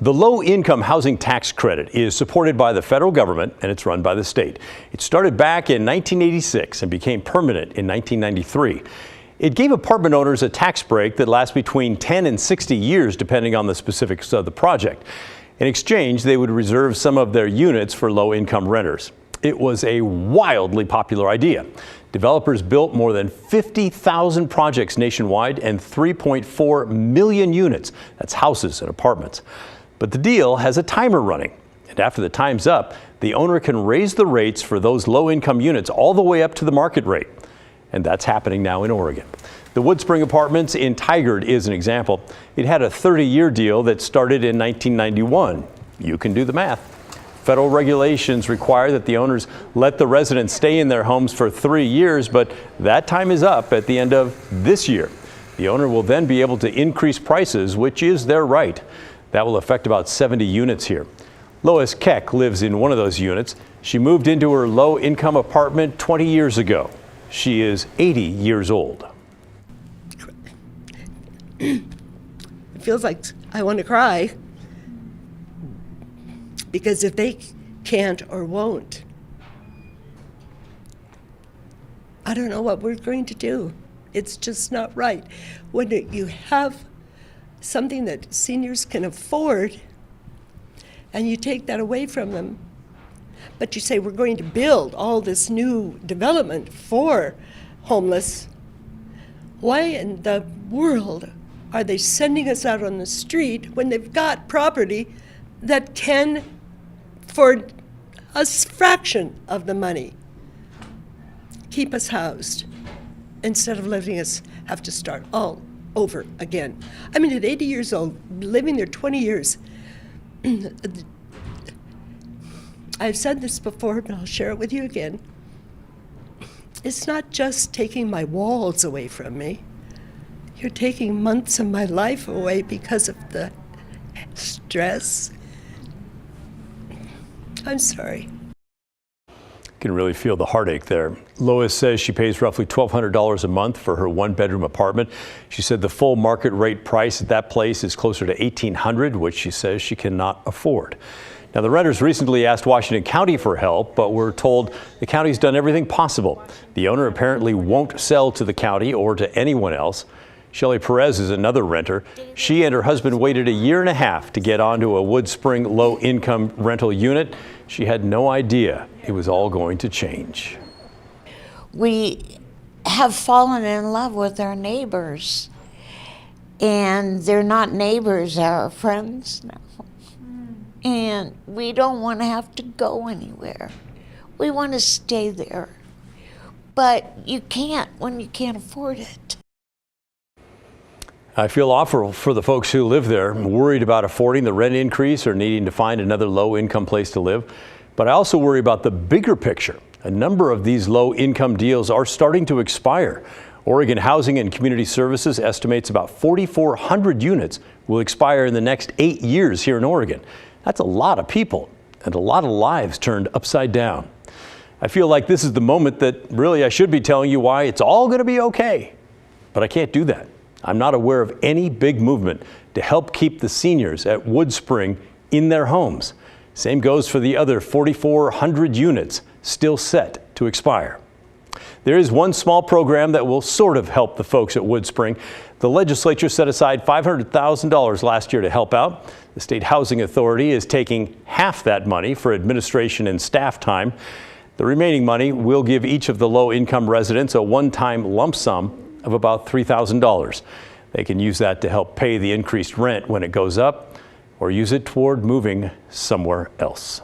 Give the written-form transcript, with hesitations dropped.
The low-income housing tax credit is supported by the federal government and it's run by the state. It started back in 1986 and became permanent in 1993. It gave apartment owners a tax break that lasts between 10 and 60 years depending on the specifics of the project. In exchange, they would reserve some of their units for low-income renters. It was a wildly popular idea. Developers built more than 50,000 projects nationwide and 3.4 million units. That's houses and apartments. But the deal has a timer running. And after the time's up, the owner can raise the rates for those low-income units all the way up to the market rate. And that's happening now in Oregon. The Woodspring Apartments in Tigard is an example. It had a 30-year deal that started in 1991. You can do the math. Federal regulations require that the owners let the residents stay in their homes for 3 years, but that time is up at the end of this year. The owner will then be able to increase prices, which is their right. That will affect about 70 units here. Lois Keck lives in one of those units. She moved into her low-income apartment 20 years ago. She is 80 years old. It feels like I want to cry. Because if they can't or won't, I don't know what we're going to do. It's just not right. When you have something that seniors can afford and you take that away from them, but you say we're going to build all this new development for homeless, why in the world are they sending us out on the street when they've got property that can, for a fraction of the money, keep us housed instead of letting us have to start all over again? I mean, at 80 years old, living there 20 years, I've said this before, but I'll share it with you again. It's not just taking my walls away from me. You're taking months of my life away because of the stress. I'm sorry. You can really feel the heartache there. Lois says she pays roughly $1,200 a month for her one-bedroom apartment. She said the full market rate price at that place is closer to $1,800, which she says she cannot afford. Now, the renters recently asked Washington County for help, but were told the county's done everything possible. The owner apparently won't sell to the county or to anyone else. Shelley Perez is another renter. She and her husband waited 1.5 years to get onto a Woodspring low-income rental unit. She had no idea it was all going to change. We have fallen in love with our neighbors, and they're not neighbors, they're our friends now. And we don't want to have to go anywhere. We want to stay there. But you can't when you can't afford it. I feel awful for the folks who live there, worried about affording the rent increase or needing to find another low-income place to live. But I also worry about the bigger picture. A number of these low-income deals are starting to expire. Oregon Housing and Community Services estimates about 4,400 units will expire in the next 8 years here in Oregon. That's a lot of people and a lot of lives turned upside down. I feel like this is the moment that really I should be telling you why it's all going to be okay. But I can't do that. I'm not aware of any big movement to help keep the seniors at Woodspring in their homes. Same goes for the other 4,400 units still set to expire. There is one small program that will sort of help the folks at Woodspring. The legislature set aside $500,000 last year to help out. The State Housing Authority is taking half that money for administration and staff time. The remaining money will give each of the low-income residents a one-time lump sum of about $3,000. They can use that to help pay the increased rent when it goes up, or use it toward moving somewhere else.